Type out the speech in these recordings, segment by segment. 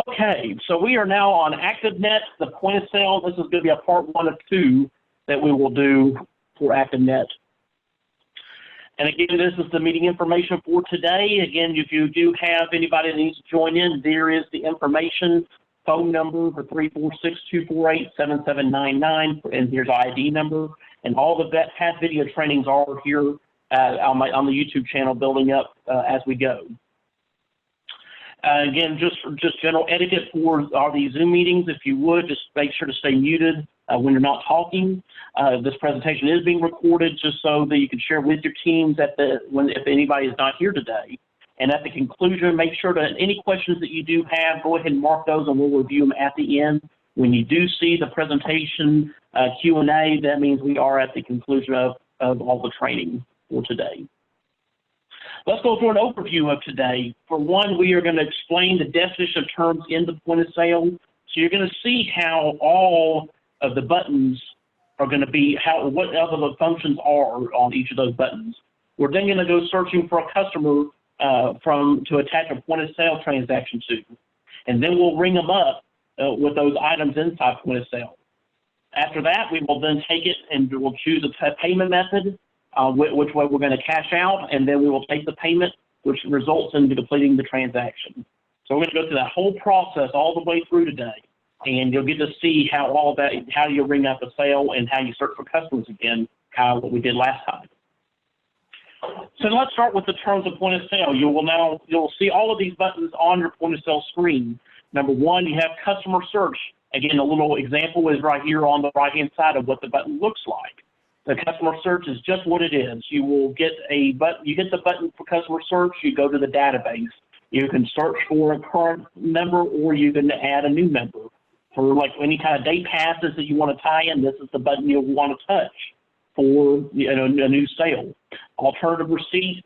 Okay, so we are now on ActiveNET, the point of sale. This is going to be a part 1 of 2 that we will do for ActiveNET. And again, this is the meeting information for today. Again, if you do have anybody that needs to join in, there is the information, phone number for 346-248-7799, and here's ID number. And all the past video trainings are here on the YouTube channel, building up as we go. Again, just general etiquette for these Zoom meetings. If you would, just make sure to stay muted when you're not talking. This presentation is being recorded just so that you can share with your teams if anybody is not here today. And at the conclusion, make sure that any questions that you do have, go ahead and mark those, and we'll review them at the end. When you do see the presentation Q&A, that means we are at the conclusion of all the training for today. Let's go through an overview of today. For one, we are going to explain the definition of terms in the point of sale. So you're going to see how all of the buttons are going to be, what other the functions are on each of those buttons. We're then going to go searching for a customer to attach a point of sale transaction to. And then we'll ring them up with those items inside point of sale. After that, we will then take it and we'll choose a payment method. Which way we're going to cash out, and then we will take the payment, which results in completing the transaction. So we're going to go through that whole process all the way through today, and you'll get to see how you ring up a sale and how you search for customers again, what we did last time. So let's start with the terms of point of sale. You'll see all of these buttons on your point of sale screen. Number one, you have customer search. Again, a little example is right here on the right-hand side of what the button looks like. The customer search is just what it is. You will get a button. You hit the button for customer search. You go to the database. You can search for a current member, or you can add a new member. For like any kind of day passes that you want to tie in, this is the button you'll want to touch for a new sale. Alternative receipt.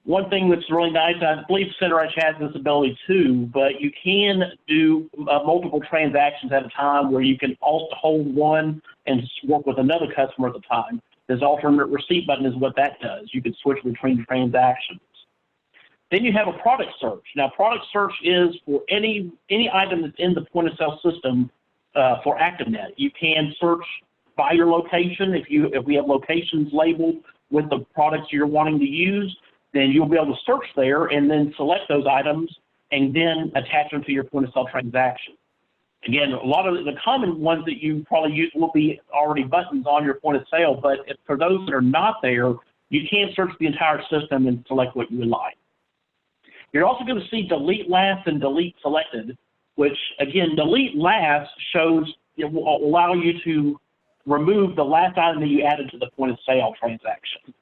One thing that's really nice, I believe Center Edge has this ability too, but you can do multiple transactions at a time where you can also hold one and work with another customer at a time. This alternate receipt button is what that does. You can switch between transactions. Then you have a product search. Now, product search is for any item that's in the point of sale system for ActiveNET. You can search by your location. If we have locations labeled with the products you're wanting to use, then you'll be able to search there and then select those items and then attach them to your point of sale transaction. Again, a lot of the common ones that you probably use will be already buttons on your point of sale, but for those that are not there, you can search the entire system and select what you would like. You're also going to see delete last and delete selected, which again, delete last will allow you to remove the last item that you added to the point of sale transaction.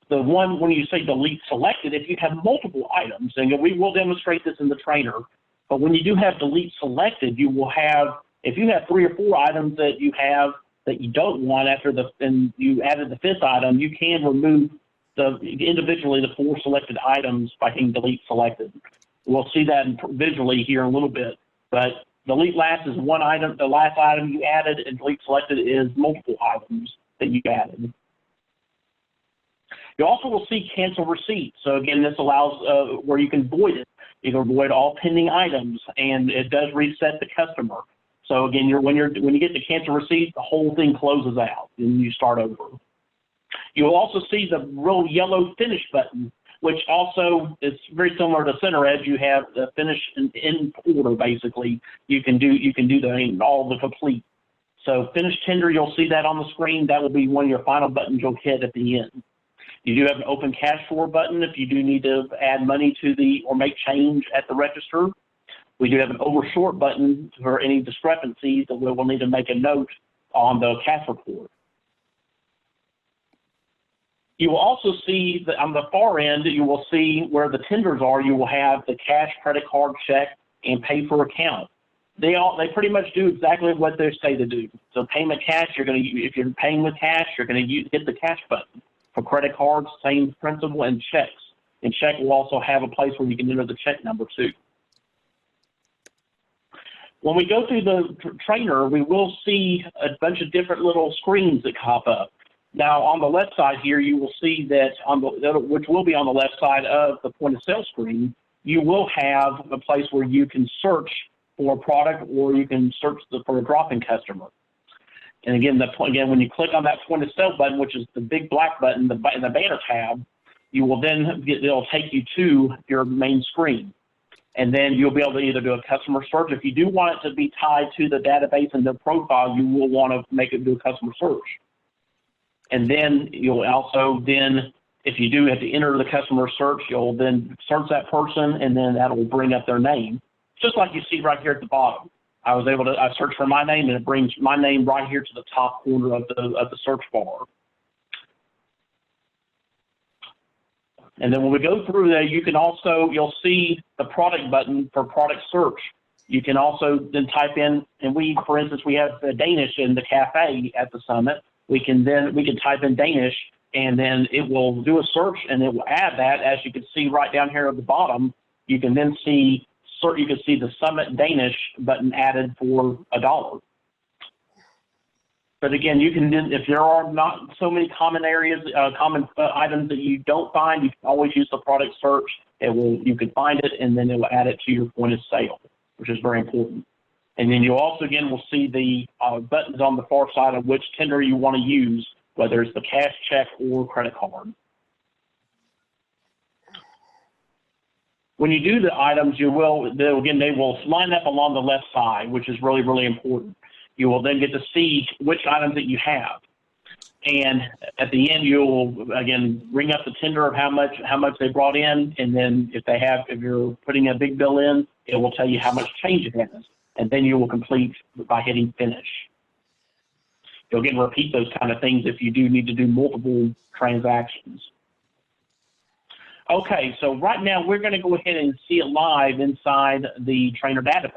The one, when you say delete selected, if you have multiple items, and we will demonstrate this in the trainer, but when you do have delete selected, you will have, if you have 3 or 4 items that you have that you don't want and you added the 5th item, you can remove individually the 4 selected items by hitting delete selected. We'll see that visually here in a little bit, but delete last is one item, the last item you added, and delete selected is multiple items that you added. You also will see cancel receipt. So again, this allows where you can void it. You can avoid all pending items, and it does reset the customer. So again, when you get to cancel receipt, the whole thing closes out, and you start over. You'll also see the real yellow finish button, which also is very similar to Center Edge. You have the finish in order, basically. You can do all the complete. So finish tender, you'll see that on the screen. That will be one of your final buttons you'll hit at the end. You do have an open cash floor button if you do need to add money to or make change at the register. We do have an over short button for any discrepancies that we'll need to make a note on the cash report. You will also see that on the far end, you will see where the tenders are. You will have the cash, credit card, check, and pay for account. They pretty much do exactly what they say to do. So payment cash, if you're paying with cash, you're going to hit the cash button. For credit cards, same principle, and checks. And check will also have a place where you can enter the check number too. When we go through the trainer, we will see a bunch of different little screens that pop up. Now, on the left side here, you will see that, which will be on the left side of the point of sale screen, you will have a place where you can search for a product, or you can search for a drop-in customer. And again, when you click on that point of sale button, which is the big black button in the banner tab, you will then it'll take you to your main screen. And then you'll be able to either do a customer search. If you do want it to be tied to the database and the profile, you will want to make it do a customer search. And then you'll also if you do have to enter the customer search, you'll then search that person, and then that will bring up their name, just like you see right here at the bottom. I search for my name, and it brings my name right here to the top corner of the search bar. And then when we go through there, you'll see the product button for product search. You can also then type in, and for instance, we have the Danish in the cafe at the summit. We can type in Danish, and then it will do a search, and it will add that. As you can see right down here at the bottom, you can then see the Summit Danish button added for $1. But again, you can, if there are not so many common areas, items that you don't find, you can always use the product search. You can find it, and then it will add it to your point of sale, which is very important. And then you also, again, will see the buttons on the far side of which tender you want to use, whether it's the cash, check, or credit card. When you do the items, they will line up along the left side, which is really, really important. You will then get to see which items that you have. And at the end, you'll, again, ring up the tender of how much they brought in. And then if you're putting a big bill in, it will tell you how much change it has. And then you will complete by hitting finish. You'll again repeat those kind of things if you do need to do multiple transactions. Okay, so right now we're going to go ahead and see it live inside the trainer database.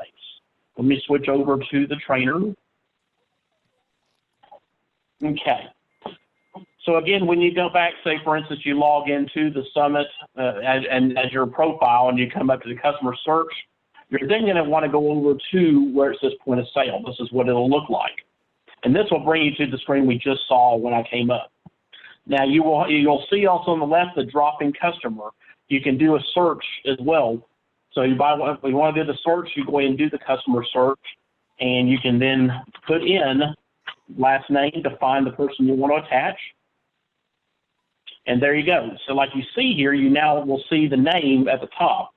Let me switch over to the trainer. Okay. So again, when you go back, say for instance, you log into the summit as your profile, and you come up to the customer search, you're then going to want to go over to where it says point of sale. This is what it'll look like. And this will bring you to the screen we just saw when I came up. Now you'll see also on the left the drop-in customer. You can do a search as well. So if you want to do the search, you go ahead and do the customer search, and you can then put in last name to find the person you want to attach. And there you go. So like you see here, you now will see the name at the top.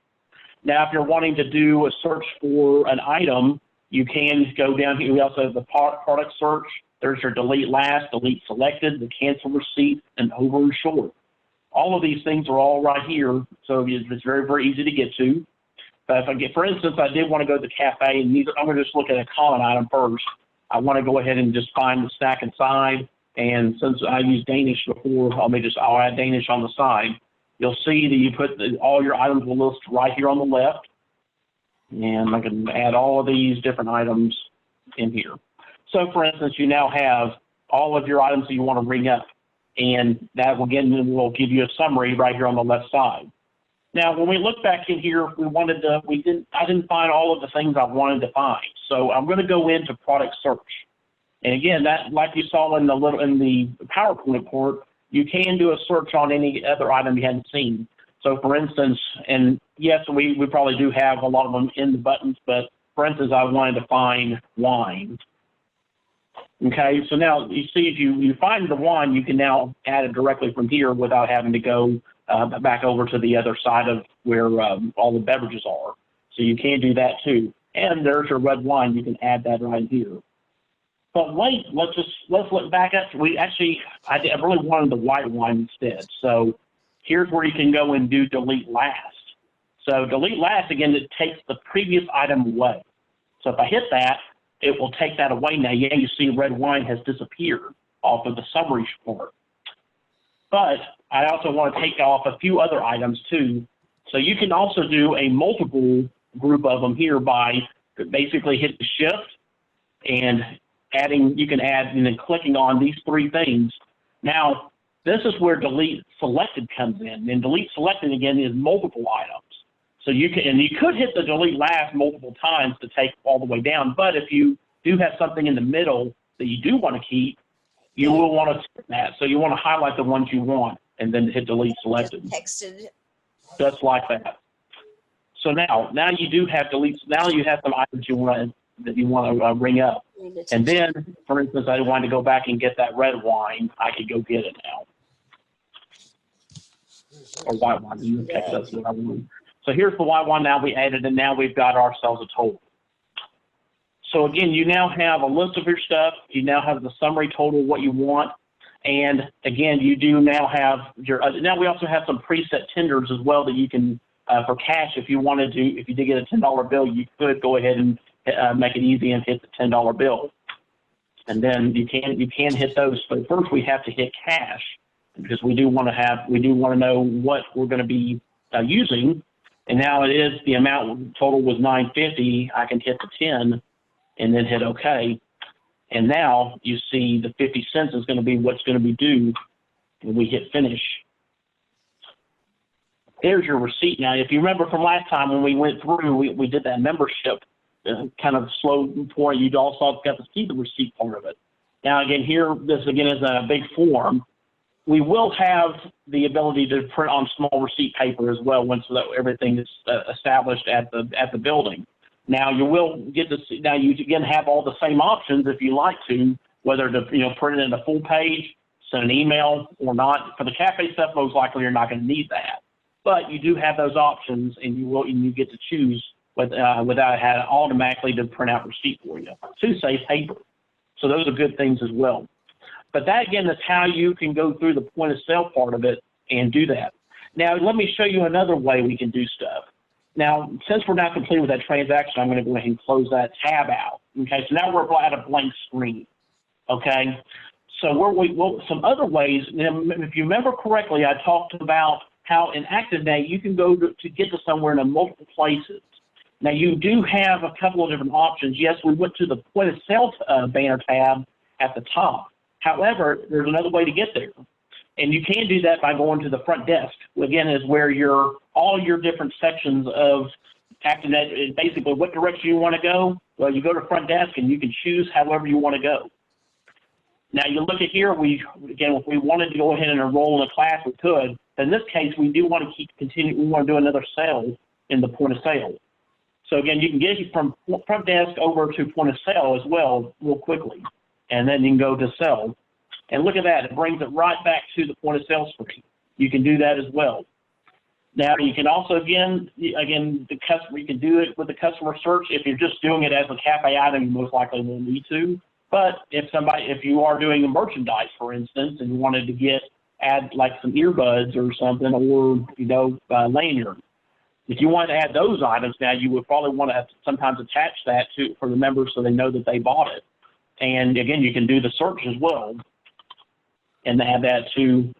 Now if you're wanting to do a search for an item, you can go down here. We also have the product search. There's your delete last, delete selected, the cancel receipt, and over and short. All of these things are all right here, so it's very, very easy to get to. But for instance, I did want to go to the cafe, and I'm going to just look at a common item first. I want to go ahead and just find the snack inside, and since I used Danish before, I'll add Danish on the side. You'll see that you put all your items will list right here on the left, and I can add all of these different items in here. So for instance, you now have all of your items that you want to ring up, and that will give you a summary right here on the left side. Now, when we look back in here, I didn't find all of the things I wanted to find. So I'm going to go into product search. And again, that, like you saw in the PowerPoint report, you can do a search on any other item you hadn't seen. So for instance, and yes, we probably do have a lot of them in the buttons, but for instance, I wanted to find wine. Okay, so now you see if you find the wine, you can now add it directly from here without having to go back over to the other side of where all the beverages are. So you can do that too. And there's your red wine. You can add that right here. But wait, let's look back at. I really wanted the white wine instead. So here's where you can go and do delete last. So delete last, again, it takes the previous item away. So if I hit that, it will take that away now. Yeah, you see red wine has disappeared off of the summary part. But I also want to take off a few other items too. So you can also do a multiple group of them here by basically hit the shift and you can add and then clicking on these three things. Now, this is where delete selected comes in. And delete selected again is multiple items. So you could hit the delete last multiple times to take all the way down. But if you do have something in the middle that you do want to keep, you will want to skip that. So you want to highlight the ones you want and then hit delete selected. Texted. Just like that. So now you do have to now you have some items that you want to bring up. And then, for instance, I wanted to go back and get that red wine. I could go get it now. Or white wine. In this case, that's what I want. So here's the white wine now we added, and now we've got ourselves a total. So again, you now have a list of your stuff. You now have the summary total, what you want. And again, you do now have your, now we also have some preset tenders as well that you can, for cash, if you wanted to, if you did get a $10 bill, you could go ahead and make it easy and hit the $10 bill. And then you can hit those. But first we have to hit cash because we do want to know what we're going to be using. And now it is the amount total was $9.50. I can hit the 10 and then hit OK. And now you see the 50 cents is going to be what's going to be due when we hit finish. There's your receipt. Now, if you remember from last time when we went through, we did that membership kind of slow point. You also got to see the receipt part of it. Now, again, here, this again is a big form. We will have the ability to print on small receipt paper as well once everything is established at the building. Now you will get to see, now you again have all the same options if you like to, whether to print it in a full page, send an email or not. For the cafe stuff, most likely you're not going to need that, but you do have those options, and you get to choose without having automatically to print out receipt for you to save paper. So those are good things as well. But that again is how you can go through the point of sale part of it and do that. Now let me show you another way we can do stuff. Now, since we're not complete with that transaction, I'm going to go ahead and close that tab out. Okay, so now we're at a blank screen. Okay, so some other ways, if you remember correctly, I talked about how in ActiveNET you can go to get to somewhere in multiple places. Now, you do have a couple of different options. Yes, we went to the point of sale banner tab at the top. However, there's another way to get there. And you can do that by going to the front desk. Again, is where all your different sections of ActiveNET, basically what direction you want to go. Well, you go to front desk and you can choose however you want to go. Now you look at here, again, if we wanted to go ahead and enroll in a class, we could. But in this case, we do want to continue. We want to do another sale in the point of sale. So again, you can get from front desk over to point of sale as well real quickly. And then you can go to sell. And look at that, it brings it right back to the point of sale screen. You can do that as well. Now you can also, again, you can do it with the customer search. If you're just doing it as a cafe item, you most likely won't need to. But if you are doing a merchandise, for instance, and you wanted to add like some earbuds or something, or lanyard. If you want to add those items now, you would probably want to sometimes attach that for the members so they know that they bought it. And again, you can do the search as well and add that to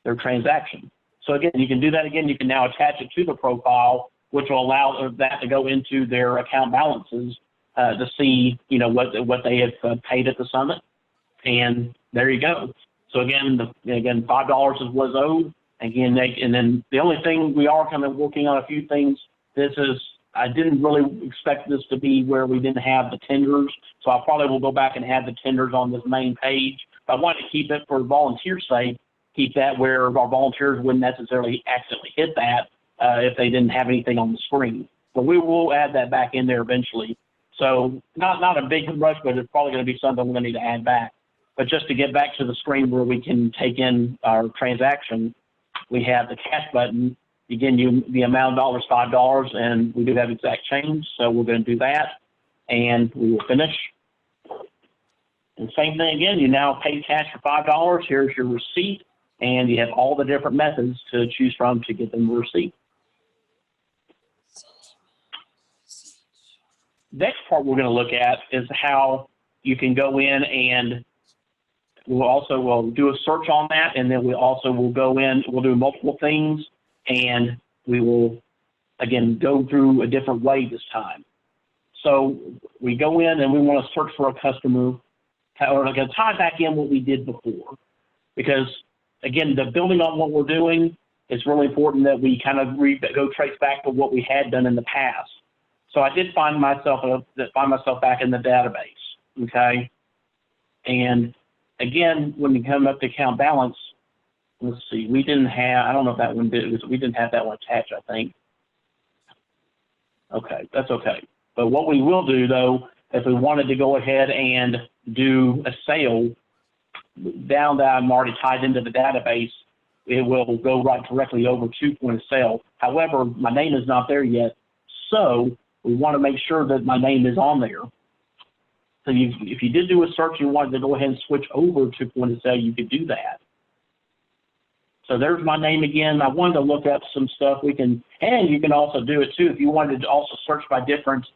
their transaction. So again, you can do that again. You can now attach it to the profile, which will allow that to go into their account balances to see, what they have paid at the summit. And there you go. So again, $5 is what's owed. Again, and then the only thing we are kind of working on a few things. I didn't really expect this to be where we didn't have the tenders, so I probably will go back and add the tenders on this main page. But I wanted to keep it for volunteer sake, keep that where our volunteers wouldn't necessarily accidentally hit that if they didn't have anything on the screen. But we will add that back in there eventually. So not a big rush, but it's probably going to be something we're going to need to add back. But just to get back to the screen where we can take in our transaction, we have the cash button. Again, the amount of dollars, $5, and we do have exact change, so we're going to do that, and we will finish. And same thing again, you now pay cash for $5. Here's your receipt, and you have all the different methods to choose from to get them the receipt. Next part we're going to look at is how you can go in and we'll do a search on that, and then we'll go in, we'll do multiple things, and we will, again, go through a different way this time. So we go in and we want to search for a customer, or like tie back in what we did before. Because, again, the building on what we're doing, it's really important that we kind of go trace back to what we had done in the past. So I did find myself back in the database, okay? And, again, when you come up to account balance, let's see, we didn't have, I don't know if that one did, we didn't have that one attached, I think. Okay, that's okay. But what we will do, though, if we wanted to go ahead and do a sale down that I'm already tied into the database, it will go right directly over to point of sale. However, my name is not there yet, so we want to make sure that my name is on there. So if you did do a search and you wanted to go ahead and switch over to point of sale, you could do that. So there's my name again. I wanted to look up some stuff and you can also do it too. If you wanted to also search by different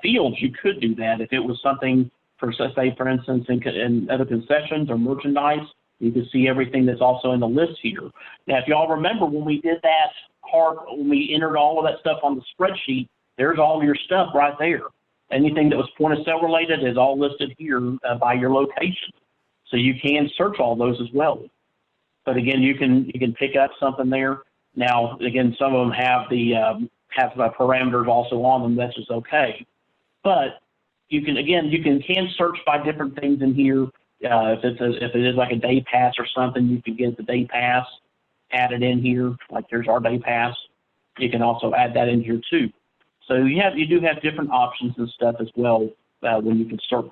fields, you could do that. If it was something for, say, for instance, in other concessions or merchandise, you can see everything that's also in the list here. Now, if y'all remember when we did that part, when we entered all of that stuff on the spreadsheet, there's all your stuff right there. Anything that was point of sale related is all listed here by your location. So you can search all those as well. But again, you can pick up something there. Now, again, some of them have the parameters also on them. That's just okay. But you can search by different things in here. If it is like a day pass or something, you can get the day pass added in here. Like there's our day pass. You can also add that in here too. So you do have different options and stuff as well when you can search.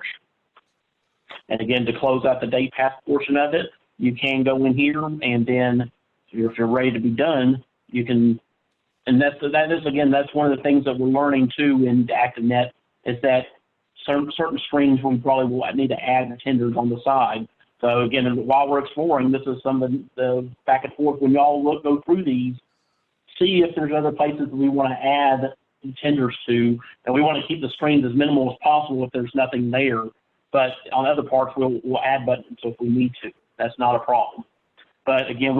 And again, to close out the day pass portion of it, you can go in here, and then if you're ready to be done, you can. And that's one of the things that we're learning too in ActiveNET is that certain screens we probably will need to add tenders on the side. So again, while we're exploring, this is some of the back and forth when y'all go through these, see if there's other places that we want to add tenders to, and we want to keep the screens as minimal as possible if there's nothing there. But on other parts, we'll add buttons if we need to. That's not a problem. But again,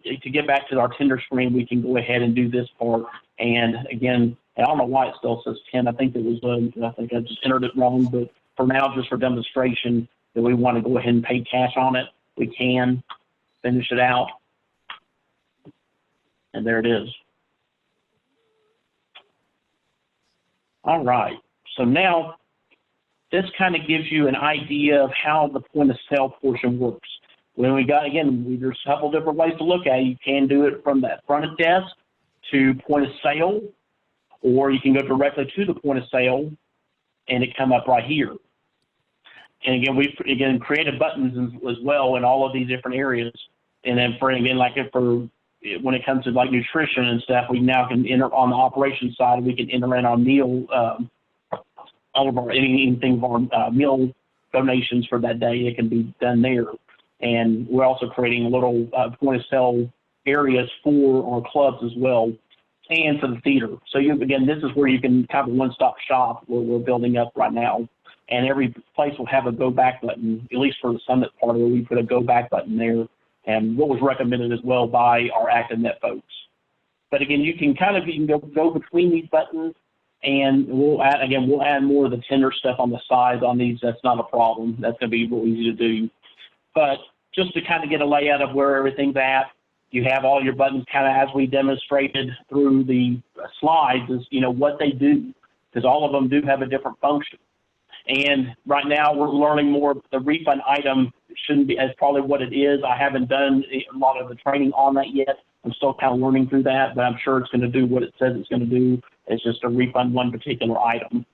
to get back to our tender screen, we can go ahead and do this part. And again, I don't know why it still says 10. I think I just entered it wrong. But for now, just for demonstration, that we want to go ahead and pay cash on it, we can finish it out. And there it is. All right. So now this kind of gives you an idea of how the point of sale portion works. When there's a couple different ways to look at it. You can do it from that front of desk to point of sale, or you can go directly to the point of sale and it come up right here. And again, we created buttons as well in all of these different areas. And then when it comes to like nutrition and stuff, we now can enter on the operations side. We can enter in our meal, all of our anything of our meal donations for that day. It can be done there. And we're also creating little point of sale areas for our clubs as well, and for the theater. So this is where you can have a one-stop shop where we're building up right now. And every place will have a go back button, at least for the Summit part of it, we put a go back button there. And what was recommended as well by our ActiveNET folks. But again, you can go between these buttons, and we'll add more of the tender stuff on the sides on these. That's not a problem. That's going to be real easy to do. But just to kind of get a layout of where everything's at, you have all your buttons kind of as we demonstrated through the slides is, what they do, because all of them do have a different function. And right now we're learning more. The refund item shouldn't be as probably what it is. I haven't done a lot of the training on that yet. I'm still kind of learning through that, but I'm sure it's going to do what it says it's going to do. It's just a refund one particular item.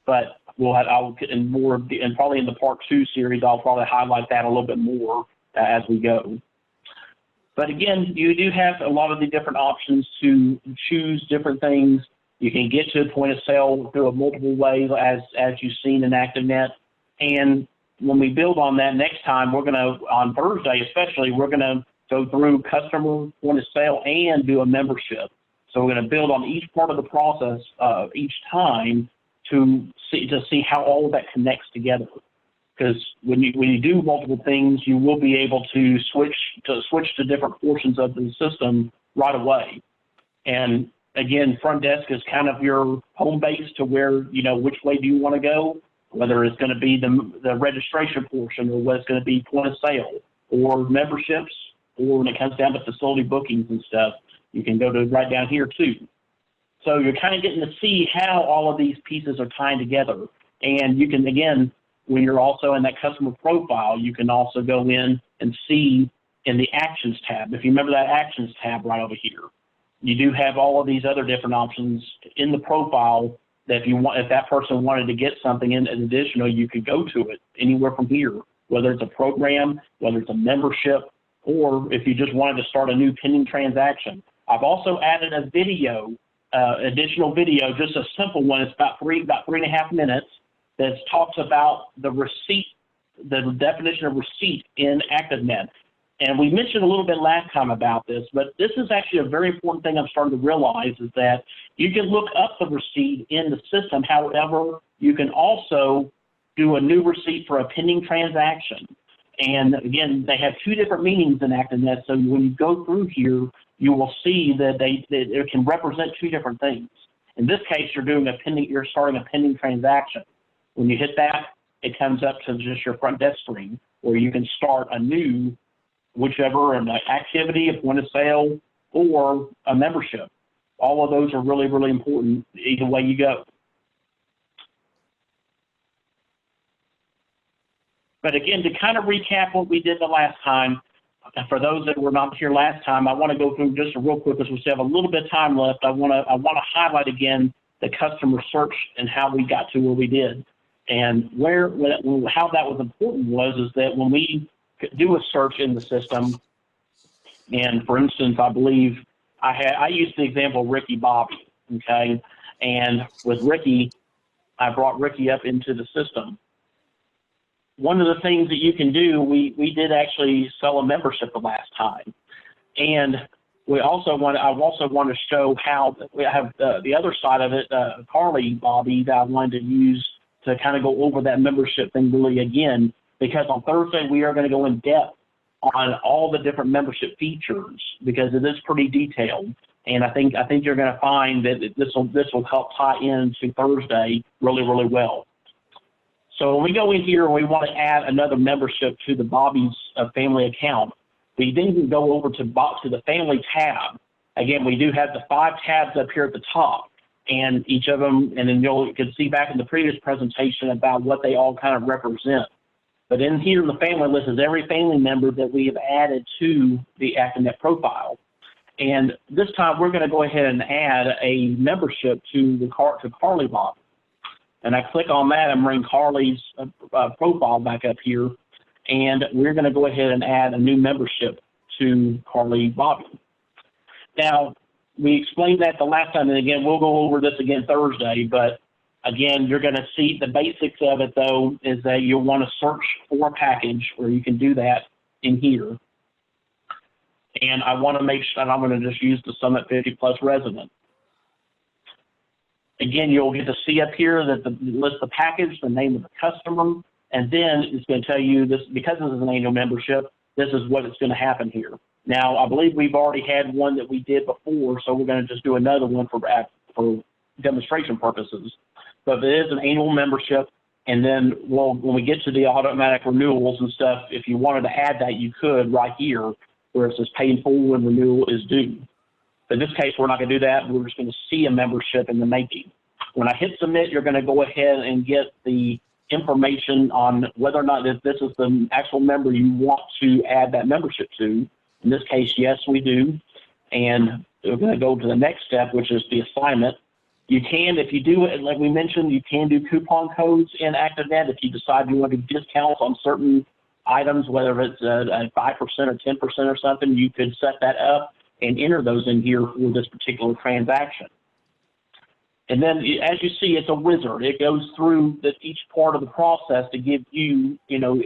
But I'll get in more, and probably in the part 2 series, I'll probably highlight that a little bit more as we go. But again, you do have a lot of the different options to choose different things. You can get to a point of sale through multiple ways, as you've seen in ActiveNET. And when we build on that next time, we're going to, on Thursday especially, we're going to go through customer point of sale and do a membership. So we're going to build on each part of the process each time to see how all of that connects together. Because when you do multiple things, you will be able to switch to different portions of the system right away. And again, front desk is kind of your home base to where, which way do you want to go, whether it's going to be the registration portion or whether it's going to be point of sale or memberships, or when it comes down to facility bookings and stuff, you can go to right down here too. So you're kind of getting to see how all of these pieces are tying together. And you can, again, when you're also in that customer profile, you can also go in and see in the Actions tab. If you remember that Actions tab right over here, you do have all of these other different options in the profile that if that person wanted to get something in additional, you could go to it anywhere from here, whether it's a program, whether it's a membership, or if you just wanted to start a new pending transaction. I've also added a video, additional video, just a simple one. It's about 3.5 minutes that talks about the receipt, the definition of receipt in ActiveNET. And we mentioned a little bit last time about this, but this is actually a very important thing I'm starting to realize, is that you can look up the receipt in the system. However, you can also do a new receipt for a pending transaction. And again, they have two different meanings in ActiveNET. So when you go through here, you will see that it can represent two different things. In this case, you're starting a pending transaction. When you hit that, it comes up to just your front desk screen where you can start a new, whichever, an activity, a point of sale, or a membership. All of those are really, really important either way you go. But again, to kind of recap what we did the last time, for those that were not here last time, I want to go through just real quick because we still have a little bit of time left. I want to highlight again the customer search and how we got to where we did. And how that was important is that when we do a search in the system, and for instance, I believe I used the example Ricky Bobby, okay? And with Ricky, I brought Ricky up into the system. One of the things that you can do, we did actually sell a membership the last time. And I also want to show how we have the other side of it, Carly Bobby, that I wanted to use to kind of go over that membership thing really again, because on Thursday we are going to go in depth on all the different membership features because it is pretty detailed. And I think you're going to find that this will help tie into Thursday really, really well. So when we go in here and we want to add another membership to the Bobby's family account, we then go over to the family tab. Again, we do have the 5 tabs up here at the top, and each of them, and then you can see back in the previous presentation about what they all kind of represent. But in here in the family list is every family member that we have added to the ActiveNET profile. And this time we're going to go ahead and add a membership to Carly Bobby. And I click on that and bring Carly's profile back up here. And we're going to go ahead and add a new membership to Carly Bobby. Now, we explained that the last time, and again, we'll go over this again Thursday, but again, you're going to see the basics of it, though, is that you'll want to search for a package, where you can do that in here. And I want to make sure, and I'm going to just use the Summit 50 Plus resident. Again, you'll get to see up here that the list the package, the name of the customer, and then it's going to tell you this, because this is an annual membership, this is what is going to happen here. Now, I believe we've already had one that we did before, so we're going to just do another one for demonstration purposes. But it is an annual membership, and then when we get to the automatic renewals and stuff, if you wanted to add that, you could right here, where it says pay in full when renewal is due. In this case, we're not going to do that. We're just going to see a membership in the making. When I hit submit, you're going to go ahead and get the information on whether or not this is the actual member you want to add that membership to. In this case, yes, we do. And we're going to go to the next step, which is the assignment. You can, if you do it, like we mentioned, you can do coupon codes in ActiveNET if you decide you want to do discounts on certain items, whether it's a 5% or 10% or something, you could set that up and enter those in here for this particular transaction. And then, as you see, it's a wizard. It goes through each part of the process to give you,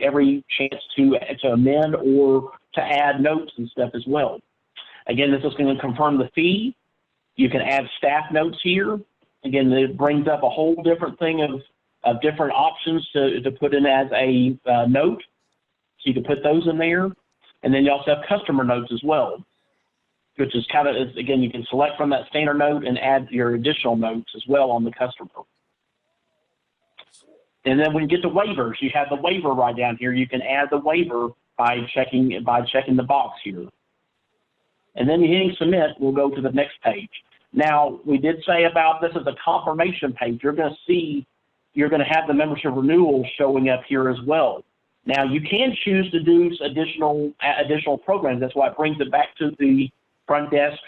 every chance to amend or to add notes and stuff as well. Again, this is going to confirm the fee. You can add staff notes here. Again, it brings up a whole different thing of different options to put in as a note. So you can put those in there. And then you also have customer notes as well, which is again, you can select from that standard note and add your additional notes as well on the customer. And then when you get to waivers, you have the waiver right down here. You can add the waiver by checking the box here. And then hitting submit, we'll go to the next page. Now, we did say about this is a confirmation page. You're going to have the membership renewal showing up here as well. Now, you can choose to do additional programs. That's why it brings it back to the front desk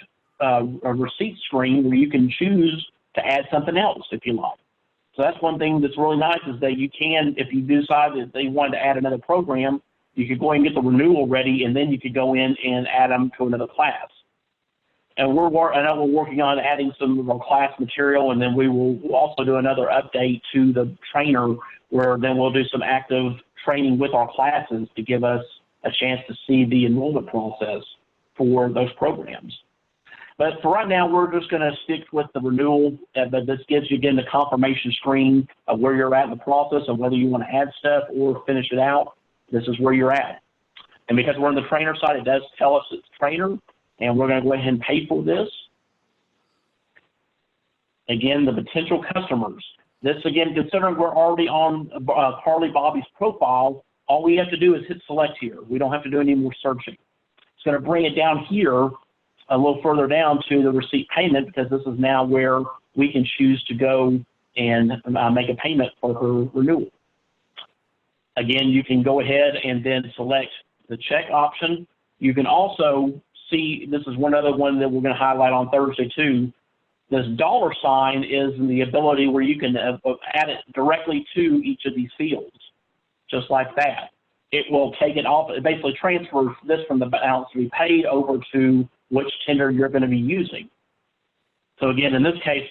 receipt screen, where you can choose to add something else if you like. So that's one thing that's really nice is that you can, if you decide that they wanted to add another program, you could go ahead and get the renewal ready, and then you could go in and add them to another class. And I know we're working on adding some of our class material, and then we'll also do another update to the trainer where then we'll do some active training with our classes to give us a chance to see the enrollment process for those programs. But for right now, we're just going to stick with the renewal. But this gives you, again, the confirmation screen of where you're at in the process of whether you want to add stuff or finish it out. This is where you're at. And because we're on the trainer side, it does tell us it's trainer, and we're going to go ahead and pay for this. Again, the potential customers. This, again, considering we're already on Carly Bobby's profile, all we have to do is hit select here. We don't have to do any more searching. It's going to bring it down here a little further down to the receipt payment, because this is now where we can choose to go and make a payment for her renewal. Again, you can go ahead and then select the check option. You can also see, this is one other one that we're going to highlight on Thursday too. This $ is the ability where you can add it directly to each of these fields, just like that. It will take it off. It basically transfers this from the balance to be paid over to which tender you're going to be using. So again, in this case,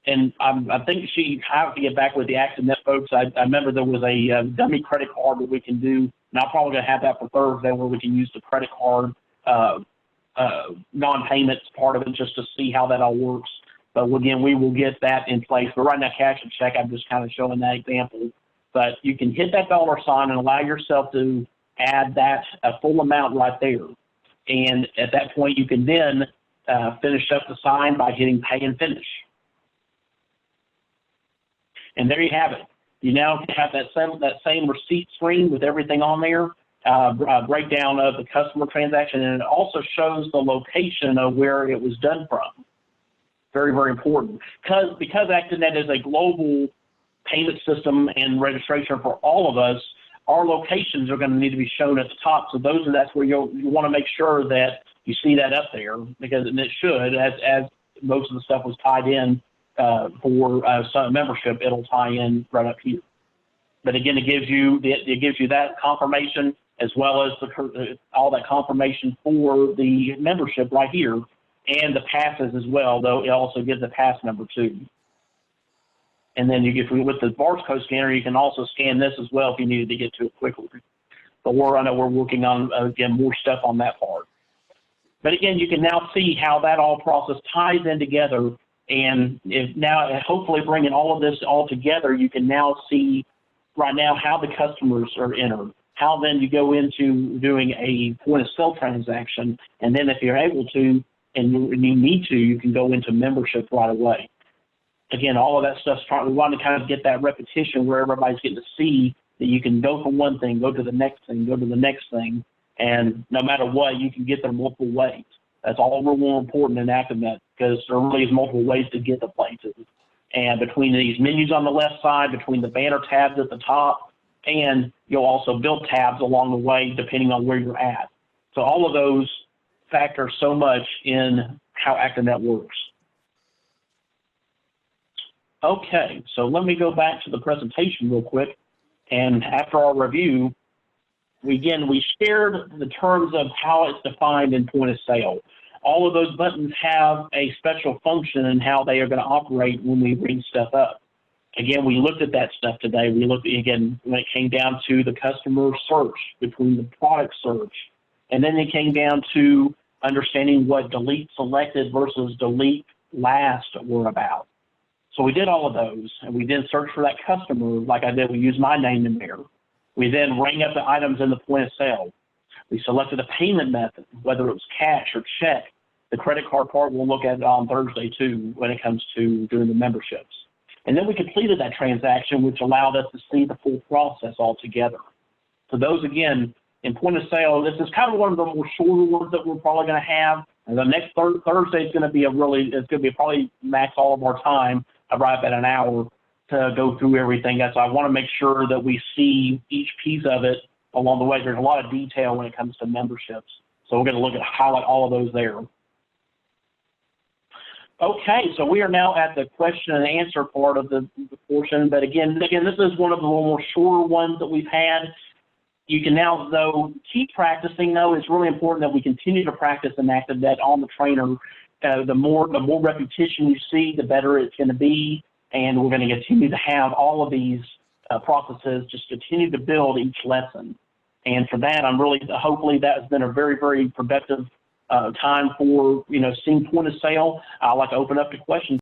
and I think I have to get back with the ActiveNET folks. I remember there was a dummy credit card that we can do, and I'm probably going to have that for Thursday where we can use the credit card non-payments part of it just to see how that all works. But again, we will get that in place. But right now, cash and check, I'm just kind of showing that example. But you can hit that $ and allow yourself to add that full amount right there. And at that point, you can then finish up the sign by hitting pay and finish. And there you have it. You now have that same receipt screen with everything on there, breakdown of the customer transaction, and it also shows the location of where it was done from. Very, very important. Because ActiveNET is a global payment system and registration for all of us, our locations are going to need to be shown at the top. So that's where you want to make sure that you see that up there, because and it should, as most of the stuff was tied in for some membership, it'll tie in right up here. But again, it gives you that confirmation as well as all that confirmation for the membership right here, and the passes as well. Though it also gives a pass number too. And then with the barcode scanner, you can also scan this as well if you needed to get to it quickly. But I know we're working on, again, more stuff on that part. But again, you can now see how that all process ties in together. And hopefully bringing all of this all together, you can now see right now how the customers are entered, how then you go into doing a point of sale transaction. And then if you're able to, and you need to, you can go into membership right away. Again, all of that stuff's we want to kind of get that repetition where everybody's getting to see that you can go from one thing, go to the next thing, go to the next thing, and no matter what, you can get there multiple ways. That's all real important in ActiveNET, because there really is multiple ways to get to places. And between these menus on the left side, between the banner tabs at the top, and you'll also build tabs along the way depending on where you're at. So all of those factor so much in how ActiveNET works. Okay, so let me go back to the presentation real quick. And after our review, we shared the terms of how it's defined in point of sale. All of those buttons have a special function in how they are going to operate when we bring stuff up. Again, we looked at that stuff today. We looked, again, when it came down to the customer search between the product search. And then it came down to understanding what delete selected versus delete last were about. So we did all of those, and we then searched for that customer like I did. We used my name in there. We then rang up the items in the point of sale. We selected a payment method, whether it was cash or check. The credit card part we'll look at it on Thursday too when it comes to doing the memberships. And then we completed that transaction, which allowed us to see the full process altogether. So those, again, in point of sale, this is kind of one of the more shorter ones that we're probably going to have. And the next Thursday is going to be probably max all of our time, right at an hour, to go through everything. So I want to make sure that we see each piece of it along the way. There's a lot of detail when it comes to memberships. So we're going to highlight all of those there. Okay, so we are now at the question and answer part of the portion, but again, this is one of the little more shorter ones that we've had. You can now, though, keep practicing, though. It's really important that we continue to practice in ActiveNet on the trainer. The more repetition you see, the better it's going to be, and we're going to continue to have all of these processes just continue to build each lesson. And for that, I'm really, hopefully that has been a very, very productive time for, seeing point of sale. I'd like to open up to questions.